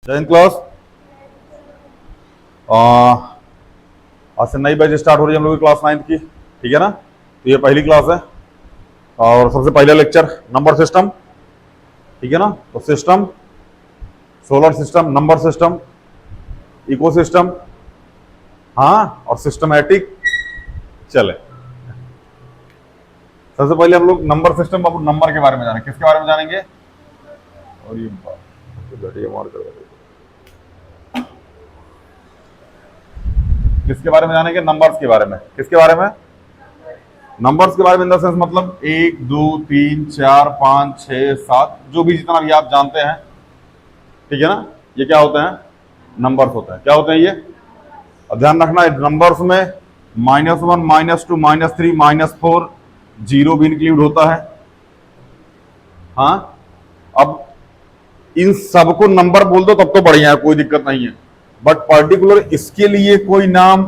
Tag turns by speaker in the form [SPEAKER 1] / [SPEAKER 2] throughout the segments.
[SPEAKER 1] जय हिंद क्लास। आज से नई बैच स्टार्ट हो रही है हम लोग की क्लास 9th की, ठीक है ना। तो ये पहली क्लास है और सबसे पहला लेक्चर नंबर सिस्टम, ठीक है ना। तो system, solar system, number system, ecosystem, हाँ, और सिस्टमैटिक। चले, सबसे पहले हम लोग नंबर सिस्टम, अब नंबर के बारे में जानेंगे। किसके बारे में जानेंगे? और ये किसके बारे में जानेंगे? नंबर्स के बारे में। किसके बारे में? नंबर्स के बारे में इन द सेंस मतलब 1 2 3 4 5 6 7 जो भी जितना भी आप जानते हैं, ठीक है ना। ये क्या होते हैं? नंबर्स होते हैं। क्या होते हैं ये? और ध्यान रखना, नंबर्स में -1 -2 -3 -4 जीरो भी इंक्लूड होता है। हाँ, अब इन सबको नंबर बोल दो तब तो बढ़िया है, कोई दिक्कत नहीं है। बट पर्टिकुलर इसके लिए कोई नाम,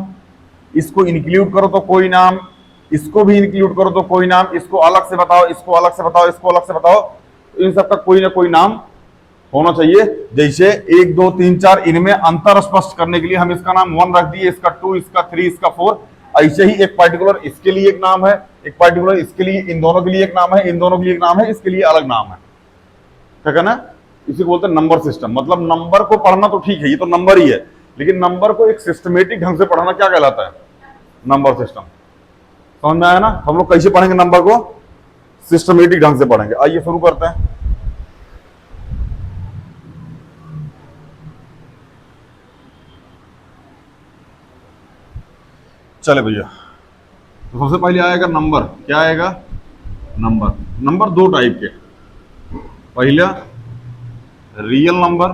[SPEAKER 1] इसको इंक्लूड करो तो कोई नाम, इसको भी इंक्लूड करो तो कोई नाम, इसको अलग से बताओ, इसको अलग से बताओ, इसको अलग से बताओ, तो इन सबका कोई ना कोई नाम होना चाहिए। जैसे 1 2 3 4 इनमें अंतर स्पष्ट करने के लिए हम इसका नाम 1 रख दिए, इसका 2, इसका 3, इसका 4। ऐसे ही एक पर्टिकुलर इसके लिए एक नाम है, एक पर्टिकुलर इसके लिए, इन दोनों के लिए एक नाम है, इन दोनों के लिए एक नाम है, इसके लिए अलग नाम है। ठीक है ना। इसी को बोलते हैं नंबर सिस्टम। मतलब नंबर को पढ़ना तो ठीक है, ये तो नंबर ही है, लेकिन नंबर को एक सिस्टमेटिक ढंग से पढ़ना क्या कहलाता है? Number system. समझ में आया ना? हम लोग कैसे पढ़ेंगे नंबर को? सिस्टमेटिक ढंग से पढ़ेंगे। आइए शुरू करते हैं। चले भैया, तो सबसे पहले आएगा नंबर। क्या आएगा? नंबर। नंबर दो टाइप के। पहला रियल नंबर,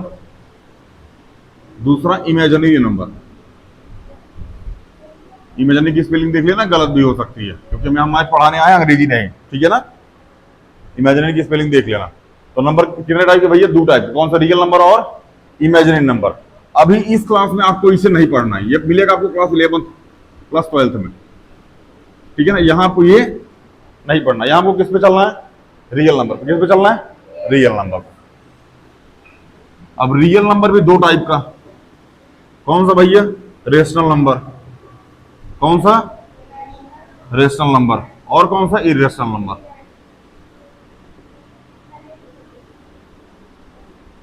[SPEAKER 1] दूसरा इमेजिनरी नंबर। इमेजिनरी की स्पेलिंग देख लेना, गलत भी हो सकती है क्योंकि हम आज पढ़ाने आए अंग्रेजी नहीं, ठीक है ना। इमेजिनरी की स्पेलिंग देख लेना। तो नंबर कितने टाइप के भैया? दो टाइप के। कौन सा? रियल नंबर और इमेजिनरी नंबर। अभी इस क्लास में आपको इसे नहीं पढ़ना है, ये मिलेगा आपको क्लास 11 प्लस 12 में, ठीक है ना। यहां आपको ये नहीं पढ़ना, यहां आपको किस पे चलना है? रियल नंबर पे। किस पे चलना है? रियल नंबर पे। अब रियल नंबर भी दो टाइप का। कौन सा भैया? Rational number. कौन सा? Rational number. और कौन सा? Irrational number.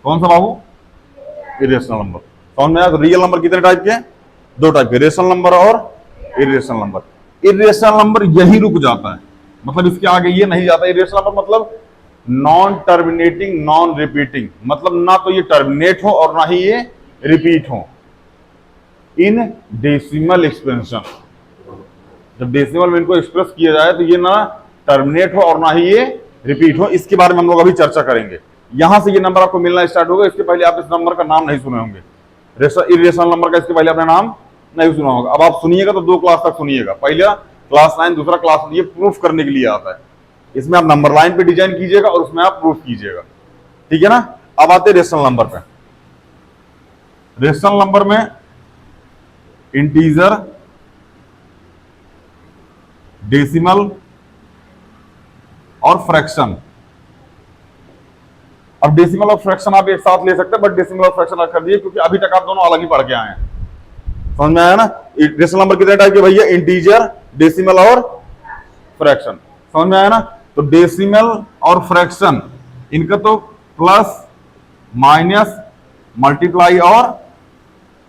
[SPEAKER 1] कौन सा बाबू? Irrational number. समझ में आया? तो रियल नंबर कितने टाइप के? दो टाइप के, रेशनल नंबर और इरेशनल नंबर। इरेशनल नंबर यही रुक जाता है, मतलब इसके आगे ये नहीं जाता। इरेशनल नंबर मतलब नॉन टर्मिनेटिंग, नॉन रिपीटिंग। मतलब ना तो ये टर्मिनेट हो और ना ही ये रिपीट हो इन डेसिमल एक्सपेंशन। जब डेसिमल में इनको एक्सप्रेस किया जाए तो ये ना टर्मिनेट हो और ना ही ये रिपीट हो। इसके बारे में हम लोग अभी चर्चा करेंगे। यहां से ये नंबर आपको मिलना स्टार्ट होगा। इसके पहले आप इस नंबर का नाम नहीं सुने होंगे, इरेशनल नंबर का इसके पहले आपने नाम नहीं सुना होगा। अब आप सुनिएगा तो दो क्लास तक सुनिएगा। पहला क्लास 9, दूसरा क्लास, ये प्रूफ करने के लिए आता है। इसमें आप नंबर लाइन पे डिजाइन कीजिएगा और उसमें आप प्रूफ कीजिएगा, ठीक है ना। अब आते हैं रेशनल नंबर पे। रेशनल नंबर में इंटीजर, डेसिमल और फ्रैक्शन। अब डेसिमल और फ्रैक्शन आप एक साथ ले सकते हैं, बट डेसिमल और फ्रैक्शन अलग कर दिए क्योंकि अभी तक आप दोनों अलग ही पढ़ के आए हैं। समझ में आया ना? रेशनल नंबर कितने टाइप के भैया? इंटीजर, डेसिमल और फ्रैक्शन। समझ में आया ना? तो डेसिमल और फ्रैक्शन, इनका तो प्लस, माइनस, मल्टीप्लाई और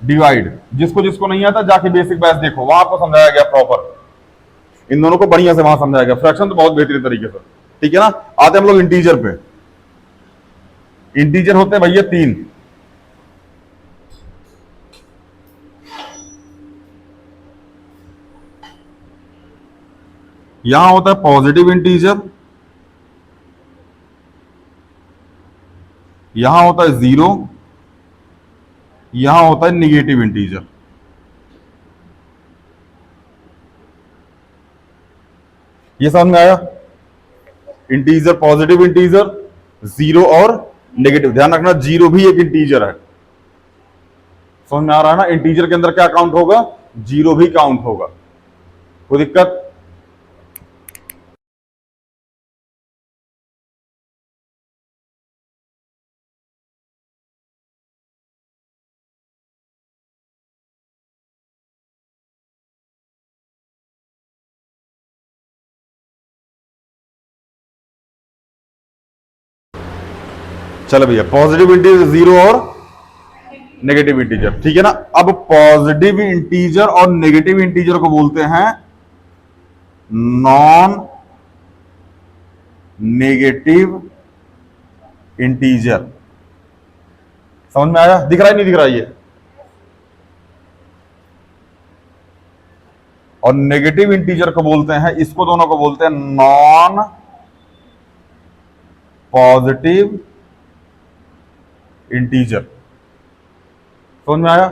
[SPEAKER 1] डिवाइड। जिसको जिसको नहीं आता जाके बेसिक बैच देखो, वहां आपको समझाया गया प्रॉपर। इन दोनों को बढ़िया से वहां समझाया गया। फ्रैक्शन तो बहुत बेहतरीन तरीके से, ठीक है ना। आते हम लोग इंटीजर पे। इंटीजर होते हैं भैया तीन। यहां होता है पॉजिटिव इंटीजर, यहां होता है जीरो, यहां होता है निगेटिव इंटीजर। ये समझ में आया? इंटीजर, पॉजिटिव इंटीजर, जीरो और नेगेटिव। ध्यान रखना जीरो भी एक इंटीजर है। समझ में आ रहा है ना? इंटीजर के अंदर क्या काउंट होगा? जीरो भी काउंट होगा। कोई दिक्कत? चलो भैया, पॉजिटिव इंटीजर जीरो और नेगेटिव इंटीजर, ठीक है ना। अब पॉजिटिव इंटीजर और नेगेटिव इंटीजर को बोलते हैं नॉन नेगेटिव इंटीजर। समझ में आया? दिख रहा है नहीं दिख रहा है ये? और नेगेटिव इंटीजर को बोलते हैं, इसको दोनों को बोलते हैं नॉन पॉजिटिव इंटीजर। समझ में आया?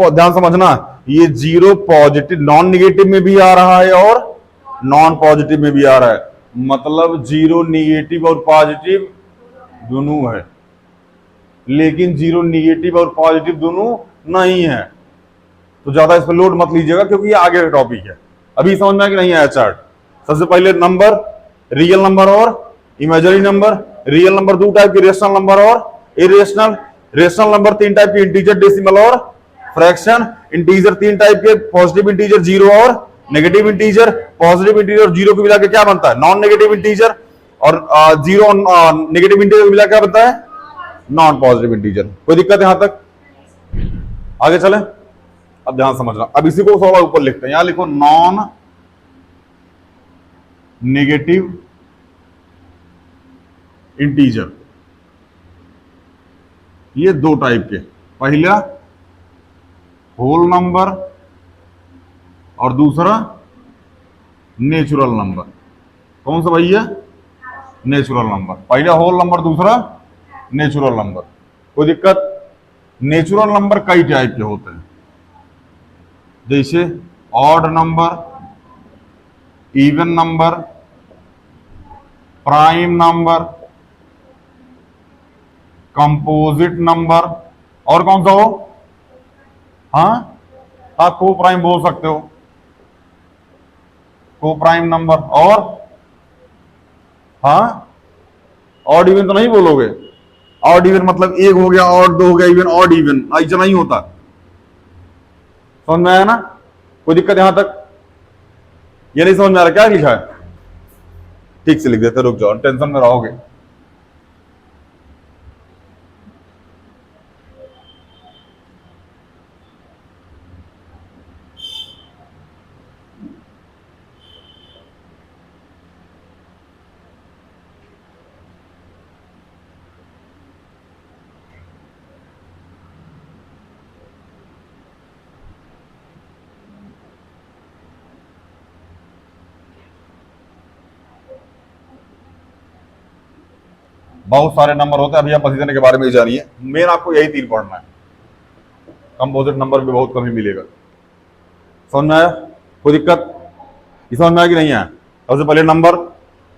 [SPEAKER 1] ध्यान समझना, ये जीरो पॉजिटिव नॉन नेगेटिव में भी आ रहा है और नॉन पॉजिटिव में भी आ रहा है, मतलब जीरो नेगेटिव और पॉजिटिव दोनों है, लेकिन जीरो नेगेटिव और पॉजिटिव दोनों नहीं है। तो ज्यादा इस पर लोड मत लीजिएगा क्योंकि ये आगे का टॉपिक है। अभी समझ में आया कि नहीं आया चार्ट? सबसे पहले नंबर, रियल नंबर और इमेजिनरी नंबर। रियल नंबर दो टाइप के, रेशनल नंबर और इरेशनल। रेशनल नंबर तीन टाइप के, इंटीजर, डेसिमल और फ्रैक्शन। इंटीजर तीन टाइप के, पॉजिटिव इंटीजर, जीरो और नेगेटिव इंटीजर। पॉजिटिव इंटीजर और जीरो को मिला के क्या बनता है? Non negative integer. और जीरो नेगेटिव इंटीजर को मिला क्या बनता है? Non positive integer. कोई दिक्कत यहां तक? आगे चले। अब ध्यान समझना, अब इसी को थोड़ा ऊपर लिखते हैं, यहां लिखो नॉन नेगेटिव इंटीजर। ये दो टाइप के, पहला होल नंबर और दूसरा नेचुरल नंबर। कौन सा भैया? Natural number. पहला होल नंबर, दूसरा नेचुरल नंबर। कोई दिक्कत? नेचुरल नंबर कई टाइप के होते हैं, जैसे odd number, even number, prime number, composite number, और कौन सा हो? हाँ, को प्राइम बोल सकते हो, को प्राइम नंबर। और हाँ, ऑड इवन तो नहीं बोलोगे? ऑड इवन मतलब एक हो गया, ऑड दो हो गया, इवन ऑड इवन, ऐसा नहीं होता। समझ में आया ना? कोई दिक्कत यहां तक? ये नहीं समझ में आ रहा क्या लिखा है? ठीक से लिख देते, रुक जाओ, टेंशन में रहोगे। बहुत सारे नंबर होते हैं, अभी आप पसीजन के बारे में ही जानिए। मेन आपको यही तीन पढ़ना है, कंपोजिट नंबर भी बहुत कम ही मिलेगा। समझ में आया? कोई दिक्कत? समझ में आया कि नहीं आया? सबसे पहले number,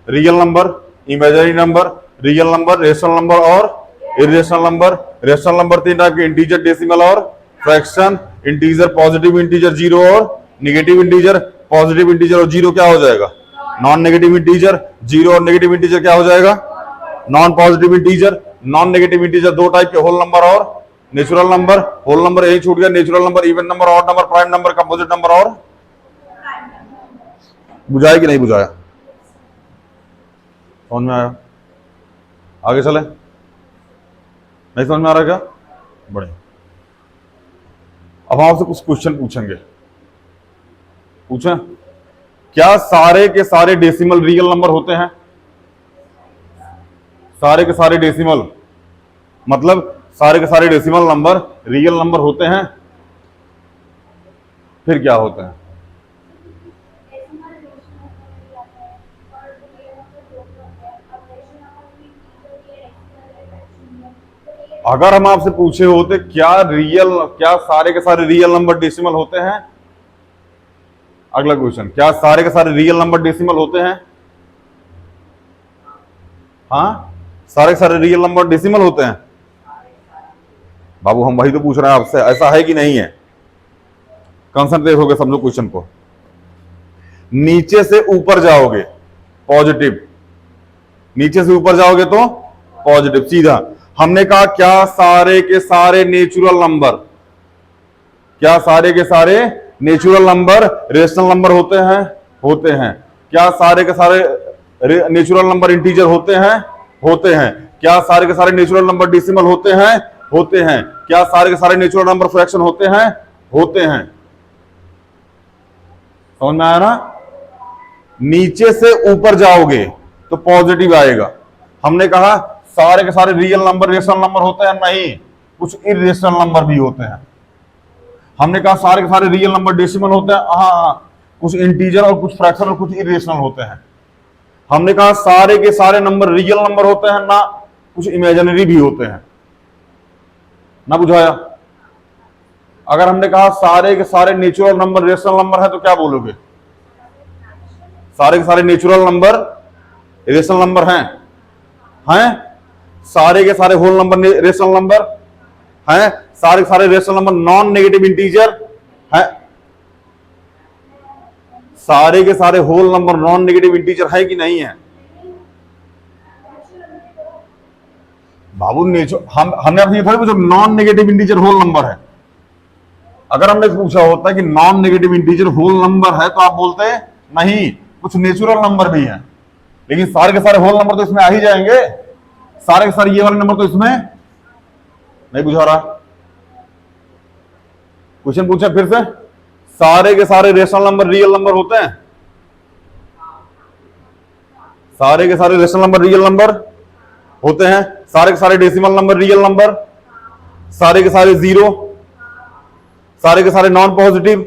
[SPEAKER 1] real number, imaginary number, real number, rational number और इरेशनल नंबर। रेशनल नंबर तीन टाइप के, इंटीजर, डेसिमल और fraction. Integer, positive integer, zero और नेगेटिव इंटीजर। पॉजिटिव इंटीजर और जीरो क्या हो जाएगा? Non negative integer. जीरो और नेगेटिव इंटीजर क्या हो जाएगा? Non positive integer. Non negative integer दो टाइप के, होल नंबर और नेचुरल नंबर। होल नंबर यही छूट गया, natural number, even number, odd number, prime number, composite number. और बुझाया कि नहीं बुझाया? समझ में आया? आगे चले? नहीं समझ में आ रहा क्या? बढ़िया। अब आपसे कुछ क्वेश्चन पूछेंगे। पूछें? क्या सारे के सारे डेसिमल रियल नंबर होते हैं? सारे के सारे डेसिमल मतलब सारे के सारे डेसिमल नंबर रियल नंबर होते हैं? फिर क्या होते हैं? अगर हम आपसे पूछे होते क्या सारे के सारे रियल नंबर डेसिमल होते हैं? अगला क्वेश्चन, क्या सारे के सारे रियल नंबर डेसिमल होते हैं? हाँ, सारे के सारे रियल नंबर डेसिमल होते हैं। बाबू हम वही तो पूछ रहे हैं आपसे, ऐसा है कि नहीं है? कंसंट्रेट हो गए समझो क्वेश्चन को। नीचे से ऊपर जाओगे पॉजिटिव, नीचे से ऊपर जाओगे तो पॉजिटिव सीधा। हमने कहा क्या सारे के सारे नेचुरल नंबर, क्या सारे के सारे नेचुरल नंबर रेशनल नंबर होते हैं? होते हैं। क्या सारे के सारे नेचुरल नंबर इंटीजर होते हैं? होते हैं। क्या सारे के सारे नेचुरल नंबर डेसिमल होते हैं? होते हैं। क्या सारे के सारे नेचुरल नंबर फ्रैक्शन होते हैं? होते हैं। समझ में आया ना? नीचे से ऊपर जाओगे तो पॉजिटिव आएगा। हमने कहा सारे के सारे रियल नंबर रेशनल नंबर होते हैं? नहीं, कुछ इरेशनल नंबर भी होते हैं। हमने कहा सारे के सारे रियल नंबर डेसिमल होते हैं? हाँ, कुछ इंटीजर और कुछ फ्रैक्शन और कुछ इरेशनल होते हैं। हमने कहा सारे के सारे नंबर रियल नंबर होते हैं? ना, कुछ इमेजिनरी भी होते हैं। ना बुझाया? अगर हमने कहा सारे के सारे नेचुरल नंबर रेशनल नंबर है तो क्या बोलोगे? सारे के सारे नेचुरल नंबर रेशनल नंबर हैं? सारे के सारे होल नंबर रेशनल नंबर हैं? सारे के सारे rational number non negative integer हैं? सारे के सारे whole number non negative integer है कि नहीं है? बाबू हमने अपनी थोड़ी पूछा non negative integer whole number है। अगर हमने पूछा होता कि non negative integer whole number है तो आप बोलते नहीं, कुछ नेचुरल नंबर भी हैं। लेकिन सारे के सारे होल नंबर तो इसमें आ ही जाएंगे। सारे के सारे ये वाले नंबर तो इसमें नहीं बुझा रहा। क्वेश्चन पूछा फिर से, सारे के सारे रेशनल नंबर रियल नंबर होते हैं? सारे के सारे रेशनल नंबर रियल नंबर होते हैं? सारे के सारे डेसिमल नंबर रियल नंबर? सारे के सारे जीरो? सारे के सारे नॉन पॉजिटिव?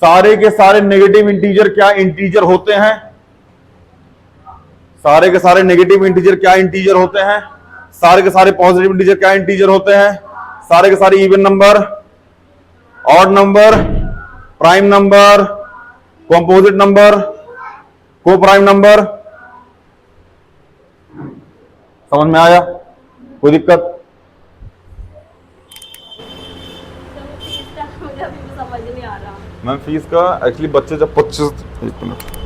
[SPEAKER 1] सारे के सारे नेगेटिव इंटीजर क्या इंटीजर होते हैं? सारे के सारे नेगेटिव इंटीजर क्या इंटीजर होते हैं? सारे के सारे पॉजिटिव इंटीजर क्या इंटीजर होते हैं? सारे के सारे even number, odd number, prime number, composite number, को प्राइम नंबर? समझ में आया? कोई दिक्कत?
[SPEAKER 2] मुझे अभी भी समझ नहीं आ रहा।
[SPEAKER 1] मैम फीस का एक्चुअली बच्चे जब 25 एक मिनट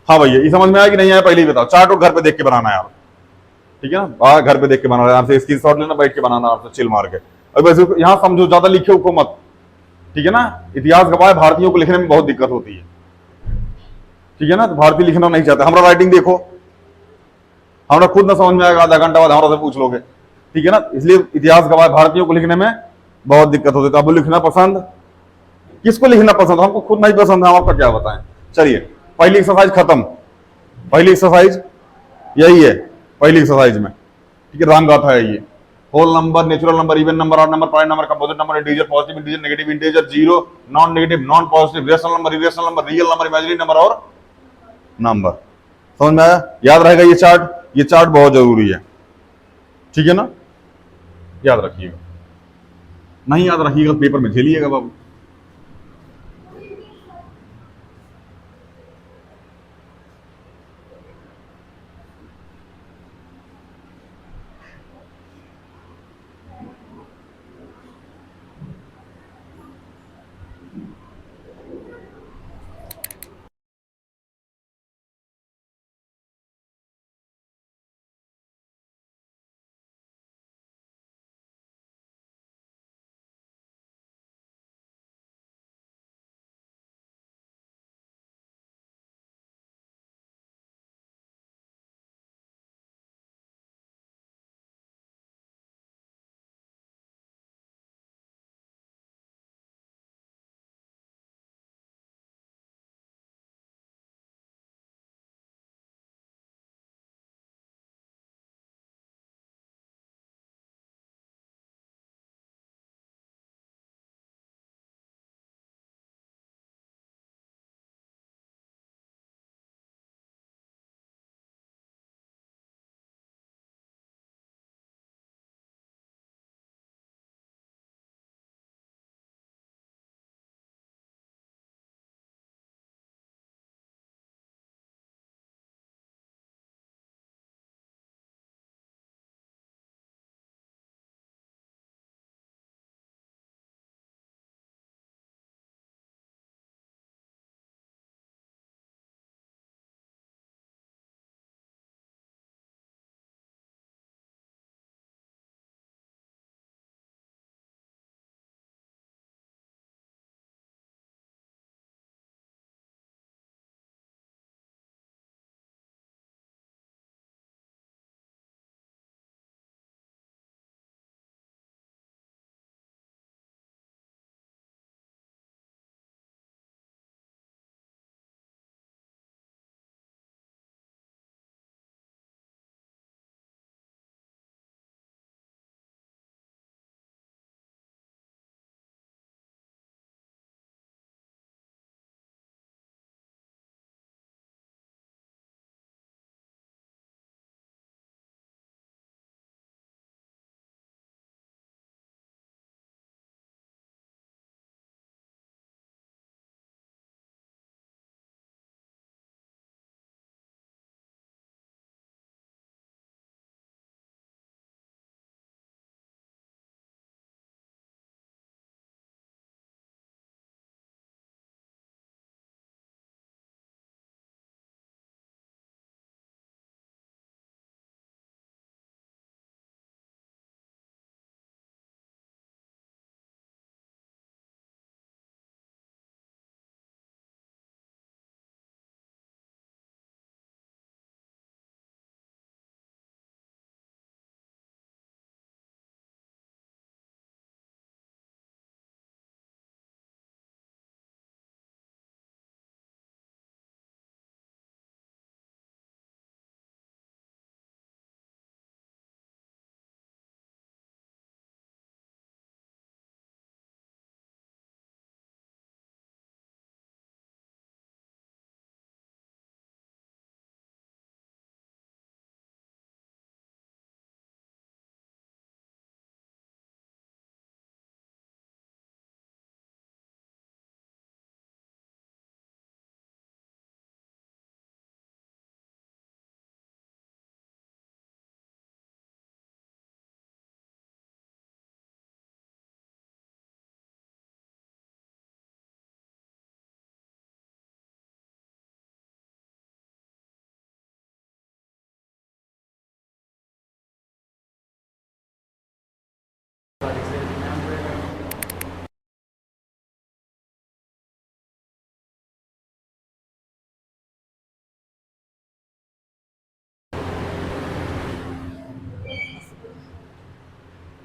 [SPEAKER 1] हाँ भैया, ये समझ में आया कि नहीं आया पहले ही बताओ। चार्ट और घर पे देख के बनाना है यार, ठीक है ना? घर पे देख के बनाना है, आपसे स्क्रीनशॉट लेना, बैठ के बनाना, आपसे चिल मार के। अब वैसे यहाँ समझो, ज्यादा लिखे को मत, ठीक है ना? इतिहास गवाह भारतीयों को लिखने में बहुत दिक्कत होती है, ठीक है ना? तो भारतीय लिखना नहीं चाहते। हमारा राइटिंग देखो, हमारा खुद ना समझ में आएगा, आधा घंटा बाद हमारा से पूछ लोगे, ठीक है ना? इसलिए इतिहास गवाह भारतीयों को लिखने में बहुत दिक्कत होती है। तो अब लिखना पसंद, किसको लिखना पसंद? हमको खुद नहीं पसंद है, हम आपका क्या बताएं। चलिए, पहली एक्सरसाइज खत्म। पहली एक्सरसाइज यही है, पहली एक्सरसाइज में, ठीक है, राम गाथा है ये। Whole number, natural number, even number, odd number, prime number, composite number, integer, positive integer, negative integer, zero, non negative, non positive, rational number, irrational number, real number, imaginary number और number. समझ में आया? याद रहेगा ये chart, ये chart बहुत जरूरी है, ठीक है ना, याद रखिएगा। नहीं याद रखिएगा पेपर में झेलिएगा बाबू।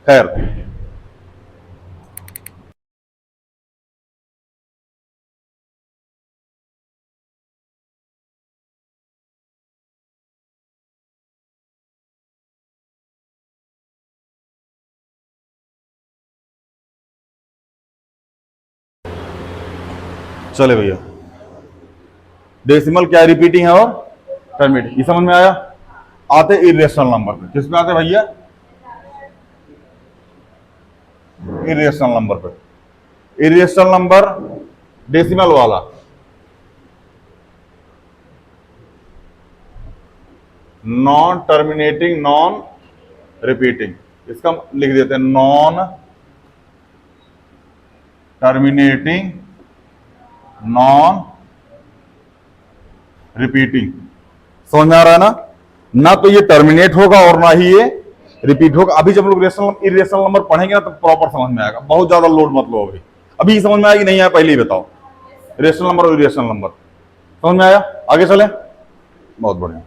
[SPEAKER 1] खैर, चले भैया, डेसिमल क्या रिपीटिंग है और टर्मिनेटिंग, ये समझ में आया। आते इरेशनल नंबर पे, किस पे आते भैया? इरेशनल नंबर पे। इरेशनल नंबर डेसिमल वाला, नॉन टर्मिनेटिंग नॉन रिपीटिंग, इसका लिख देते हैं नॉन टर्मिनेटिंग नॉन रिपीटिंग। समझ में आ रहा है ना? ना तो ये टर्मिनेट होगा और ना ही ये रिपीट होगा। अभी जब लोग इरेशनल नंबर पढ़ेंगे ना तो प्रॉपर समझ में आएगा, बहुत ज्यादा लोड मत लो। अभी अभी समझ में आएगी नहीं आया पहले ही बताओ। रेशनल नंबर और इरेशनल नंबर समझ में आया? आगे चले, बहुत बढ़िया।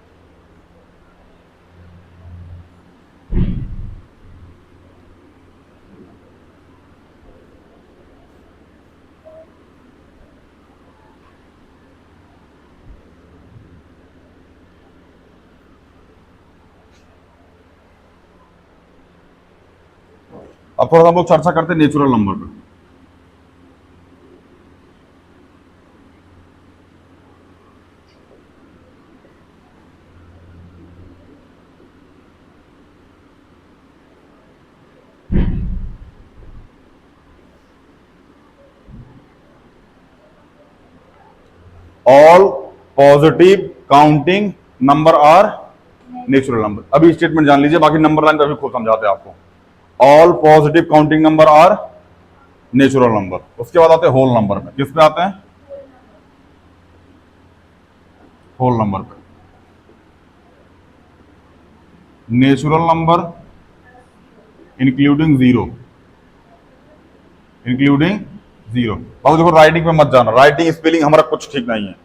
[SPEAKER 1] अब थोड़ा सा हम लोग चर्चा करते हैं नेचुरल नंबर पे। All positive counting number are natural number. अभी स्टेटमेंट जान लीजिए, बाकी नंबर लाइन पे अभी खुद समझाते हैं आपको। All positive counting number are natural number. उसके बाद आते हैं होल नंबर पे। किस पे आते हैं? होल नंबर पे। Natural number including zero, including zero. बाबू देखो राइटिंग पे मत जाना, राइटिंग स्पेलिंग हमारा कुछ ठीक नहीं है,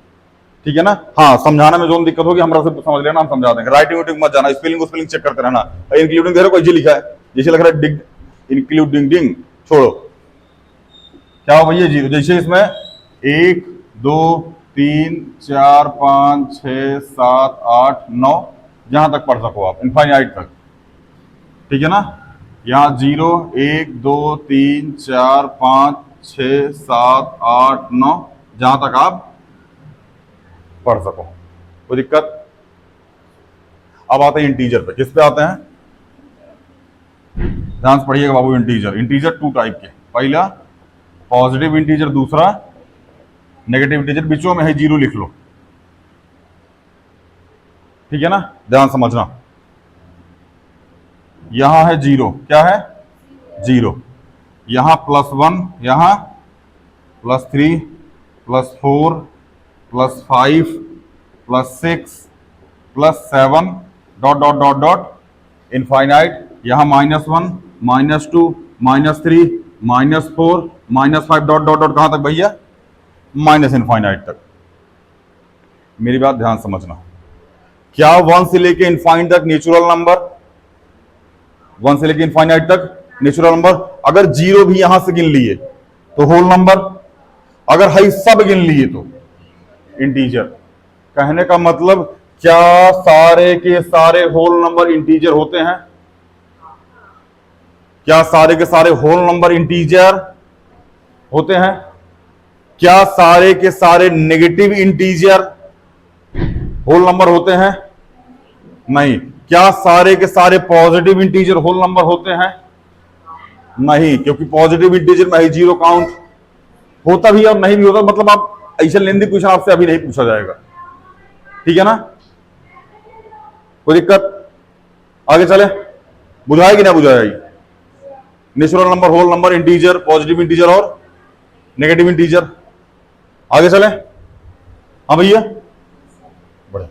[SPEAKER 1] ठीक है ना? हाँ, समझाने में जो दिक्कत होगी हमारा से समझ लेना, हम समझा देंगे। राइटिंग वाइटिंग मत जाना, स्पेलिंग चेक करते रहना। इंक्लूडिंग देखो कोई जी लिखा है, जैसे लग रहा है डिग, इंक्लूडिंग डिंग, छोड़ो। क्या हो भैया? जीरो। जैसे इसमें 1 2 3 4 5 6 7 8 9, जहां तक पढ़ सको आप, इनफाइनाइट तक, ठीक है ना? यहाँ 0 1 2 3 4 5 6 7 8 9, जहां तक आप पढ़ सको, कोई दिक्कत? अब आते हैं इंटीजर पे। किस पे आते हैं? ध्यान से पढ़िएगा बाबू। इंटीजर, इंटीजर टू टाइप के, पहला पॉजिटिव इंटीजर, दूसरा नेगेटिव इंटीजर। बीचों में है जीरो, लिख लो, ठीक है ना? ध्यान समझना, यहां है जीरो, क्या है? जीरो। यहां +1, यहां +3, +4, +5, +6, +7, dot dot dot dot infinite. यहां -1, -2, -3, -4, -5, डॉट डॉट डॉट, कहां तक भैया? माइनस इनफाइनाइट तक। मेरी बात ध्यान समझना, क्या 1 से लेके इनफाइनाइट तक नेचुरल नंबर? 1 से लेके इनफाइनाइट तक नेचुरल नंबर। अगर जीरो भी यहां से गिन लिए तो होल नंबर, अगर हाई सब गिन लिए तो इंटीजर। कहने का मतलब, क्या सारे के सारे होल नंबर इंटीजर होते हैं? क्या सारे के सारे होल नंबर इंटीजर होते हैं? क्या सारे के सारे नेगेटिव इंटीजर होल नंबर होते हैं? नहीं। क्या सारे के सारे पॉजिटिव इंटीजर होल नंबर होते हैं? नहीं, क्योंकि पॉजिटिव इंटीजर में ही जीरो काउंट होता भी और नहीं भी होता। मतलब आप ऐसे लेंदी क्वेश्चन आपसे अभी नहीं पूछा जाएगा, ठीक है ना? कोई दिक्कत? आगे चले, बुझाएगी ना बुझाएगी? Natural number, whole number, integer, positive integer और नेगेटिव इंटीजर। आगे चले, हाँ भैया, बड़े।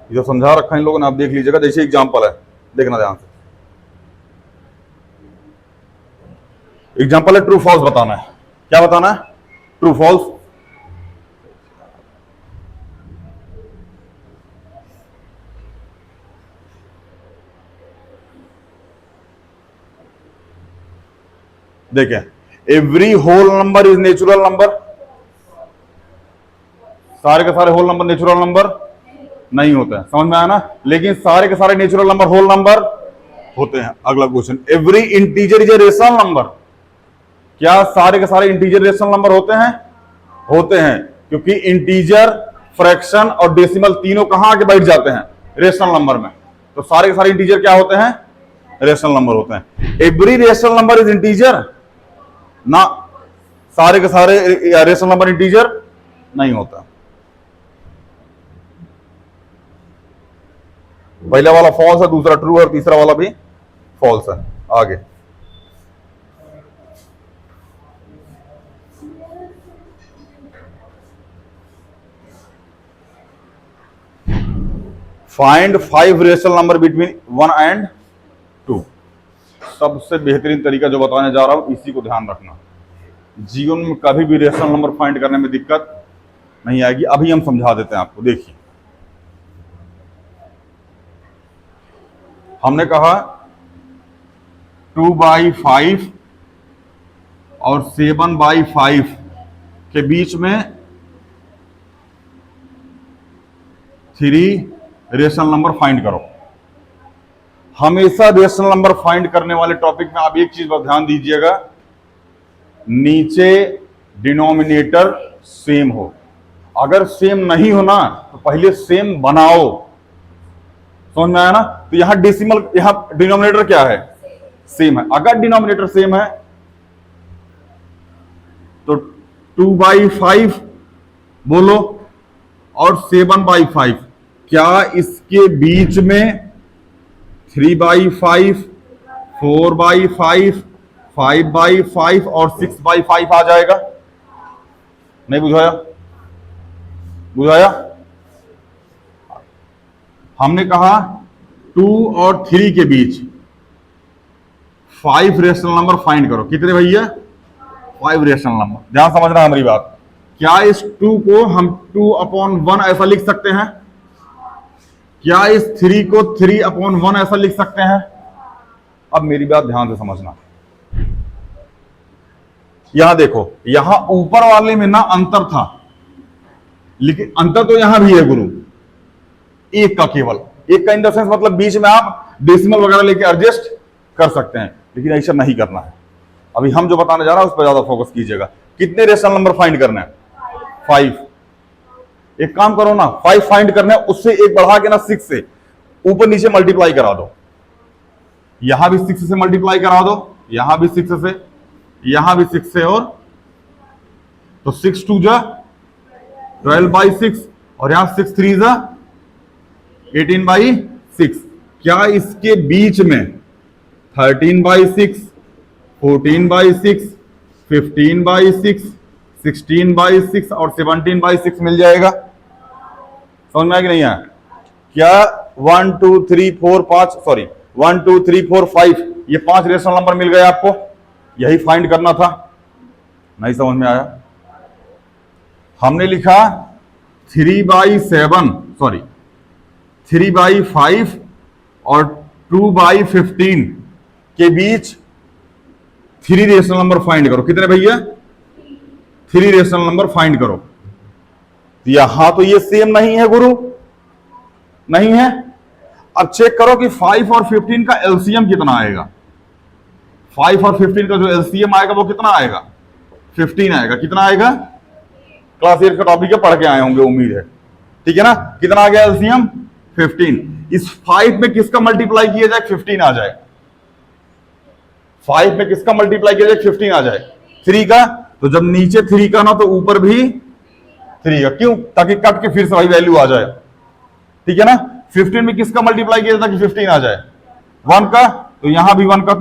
[SPEAKER 1] जो समझा रखा है इन लोगों ने, आप देख लीजिएगा। जैसे एग्जांपल है, देखना ध्यान से। एग्जांपल है ट्रू फॉल्स बताना है। क्या बताना है? True false. देखें, every whole number is natural number, सारे के सारे होल नंबर नेचुरल नंबर नहीं होते हैं, समझ में आया ना। लेकिन सारे के सारे नेचुरल नंबर होल नंबर होते हैं। अगला question, every integer is a rational number, क्या सारे के सारे इंटीजर रेशनल नंबर होते हैं? होते हैं, क्योंकि इंटीजर, फ्रैक्शन और डेसिमल तीनों कहां आके बैठ जाते हैं? रेशनल नंबर में। तो सारे के सारे इंटीजर क्या होते हैं? रेशनल नंबर होते हैं। Every rational number is integer ना, सारे के सारे रेशनल नंबर इंटीजर नहीं होता। पहला वाला फॉल्स है, दूसरा ट्रू है और तीसरा वाला भी फॉल्स है। आगे find 5 rational number between 1 and 2। सबसे बेहतरीन तरीका जो बताने जा रहा हूं, इसी को ध्यान रखना। जीवन में कभी भी रेशनल नंबर फाइंड करने में दिक्कत नहीं आएगी। अभी हम समझा देते हैं आपको। देखिए, हमने कहा 2/5 और 7/5 के बीच में 3 रेशनल नंबर फाइंड करो। हमेशा रेशनल नंबर फाइंड करने वाले टॉपिक में आप एक चीज पर ध्यान दीजिएगा, नीचे डिनोमिनेटर सेम हो। अगर सेम नहीं हो ना तो पहले सेम बनाओ, समझ में आया ना। तो यहां डेसिमल, यहां डिनोमिनेटर क्या है? सेम है। अगर डिनोमिनेटर सेम है तो 2/5 बोलो और 7/5, क्या इसके बीच में 3/5, 4/5, 5/5 और 6/5 आ जाएगा? नहीं बुझाया? बुझाया? हमने कहा 2 और 3 के बीच 5 रेशनल नंबर फाइंड करो। कितने भैया? 5 रेशनल नंबर। ध्यान समझना हमारी बात। क्या इस 2 को हम 2/1 ऐसा लिख सकते हैं? क्या इस 3 को 3/1 ऐसा लिख सकते हैं? अब मेरी बात ध्यान से समझना। यहां देखो, यहां ऊपर वाले में ना अंतर था, लेकिन अंतर तो यहां भी है गुरु, एक का, केवल एक का इन द सेंस मतलब बीच में आप डेसिमल वगैरह लेके एडजस्ट कर सकते हैं, लेकिन ऐसा नहीं करना है। अभी हम जो बताने जा रहे हैं उस पर ज्यादा फोकस कीजिएगा। कितने रेशनल नंबर फाइंड करना है? 5। एक काम करो ना, 5 फाइंड करना है, उससे एक बढ़ा के ना 6 से ऊपर नीचे मल्टीप्लाई करा दो। यहां भी 6 से मल्टीप्लाई करा दो, यहां भी 6 से, यहां भी 6 से, और तो 6 2 जा 12/6 और यहां 6 3 जा 18/6। क्या इसके बीच में 13/6, 14/6, 15/6, 16/6 और 17/6 मिल जाएगा? समझ में आया कि नहीं आया? क्या 1 2 3 4 5 सॉरी 1 2 3 4 5 ये 5 रेशनल नंबर मिल गए आपको? यही फाइंड करना था। नहीं समझ में आया? हमने लिखा 3/7 सॉरी 3/5 और 2/15 के बीच 3 रेशनल नंबर फाइंड करो। कितने भैया? 3 रेशनल नंबर फाइंड करो। यहां तो ये सेम नहीं है गुरु, नहीं है। अब चेक करो कि 5 और 15 का एलसीएम कितना आएगा। 5 और 15 का जो एलसीएम आएगा वो कितना आएगा? 15 आएगा। कितना आएगा? क्लास 8 का टॉपिक है, पढ़ के आए होंगे उम्मीद है, ठीक है ना। कितना आ गया एलसीएम? 15। इस 5 में किसका मल्टीप्लाई किया जाए? 15 आ जाए। 5 में किसका मल्टीप्लाई किया जाए? 15 आ जाए। 3 का, तो जब नीचे 3 का ना तो ऊपर भी 3 का। क्यों? ताकि कट के फिर से वही वैल्यू आ जाए, ठीक है ना। 15 में किसका मल्टीप्लाई किया जाए ताकि 15 आ जाए? 1 का, तो यहां भी 1 का,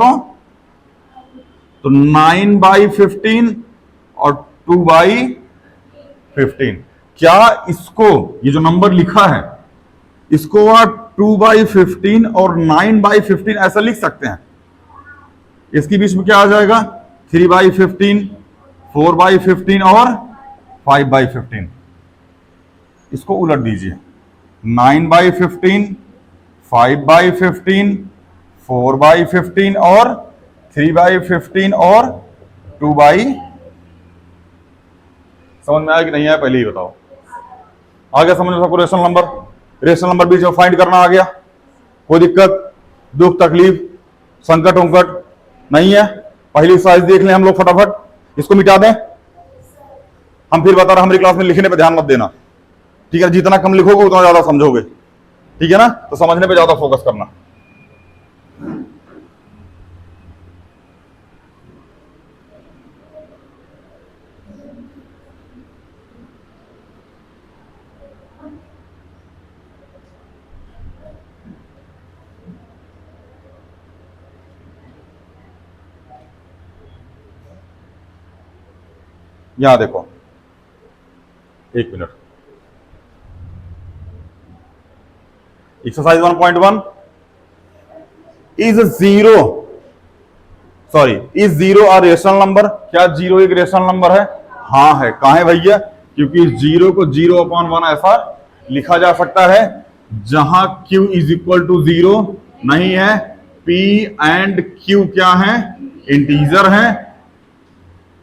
[SPEAKER 1] तो 9/15 और 2/15। क्या इसको, ये जो नंबर लिखा है, इसको आप 2/15 और 9/15 ऐसा लिख सकते हैं? इसके बीच में क्या आ जाएगा? 3/15, 4/15 और 5/15। इसको उलट दीजिए, 9/15, 5/15, 4/15 और 3/15 और 2 बाई, समझ में आया कि नहीं आया पहले ही बताओ। आ गया समझ में सबको? रेशनल नंबर, रेशनल नंबर बीच में फाइंड करना आ गया। कोई दिक्कत, दुख, तकलीफ, संकट उंकट नहीं है? पहली साइज देख लें हम लोग फटाफट, इसको मिटा दें। हम फिर बता रहे हमारी क्लास में लिखने पे ध्यान मत देना, ठीक है? जितना कम लिखोगे उतना ज्यादा समझोगे, ठीक है ना? तो समझने पे ज्यादा फोकस करना। यहां देखो, एक minute, exercise 1.1 is zero, sorry, is zero a rational number? क्या जीरो एक रेशनल नंबर है? हाँ है। कहां है भैया? क्योंकि जीरो को 0/1 ऐसा लिखा जा सकता है जहां q इज इक्वल टू 0 नहीं है, p एंड q क्या है? इंटीजर है।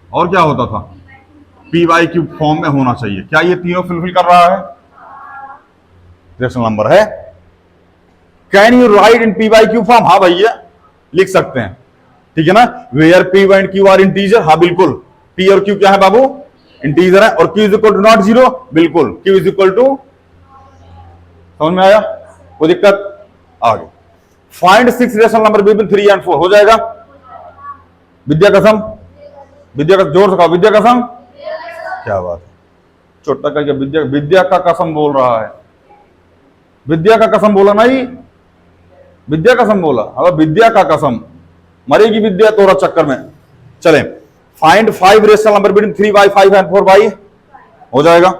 [SPEAKER 1] और क्या होता था? p बाई क्यू फॉर्म में होना चाहिए। क्या ये तीनों फुलफिल कर रहा है? रेशनल नंबर है। Can you write in p by Q form? हाँ भैया लिख सकते हैं, ठीक है ना? Where p and q are integer, हाँ बिल्कुल। p और q क्या है बाबू? इंटीजर है। और q is equal to not 0, बिल्कुल। q इज इक्वल टू, समझ में आया? कोई दिक्कत? आगे find 6 rational number between 3 and 4, हो जाएगा? विद्या कसम, विद्या का जोर से कहो, विद्या कसम। क्या बात है, छोटा करके विद्या, विद्या का कसम बोल रहा है। विद्या का कसम बोला नहीं, विद्या कसम बोला। अब विद्या का कसम, मरेगी विद्या तोरा चक्कर में। चलें, find 5 rational number between 3 by 5 and 4 by, हो जाएगा?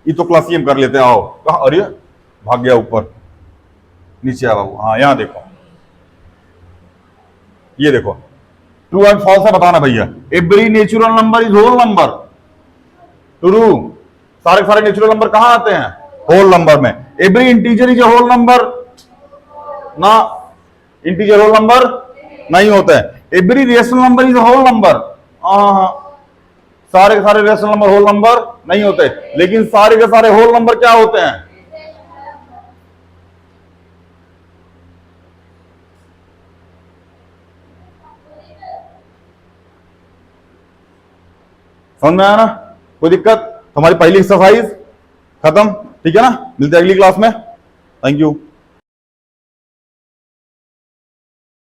[SPEAKER 1] ये तो क्लास हम कर लेते हैं। आओ, कहा? अरे भाग गया ऊपर, नीचे आ बाबू। हाँ यहां देखो, ये देखो, ट्रू एंड फॉल्स है बताना भैया। Every natural number is whole number. True, सारे सारे नेचुरल नंबर कहां आते हैं? होल नंबर में। Every integer is a whole number ना, इंटीजर होल नंबर नहीं होता है। Every rational number is whole number, सारे के सारे रेशनल नंबर होल नंबर नहीं होते। लेकिन सारे के सारे होल नंबर क्या होते हैं? समझ में आया ना? कोई दिक्कत? हमारी पहली एक्सरसाइज खत्म, ठीक है ना? मिलते हैं अगली क्लास में। Thank you.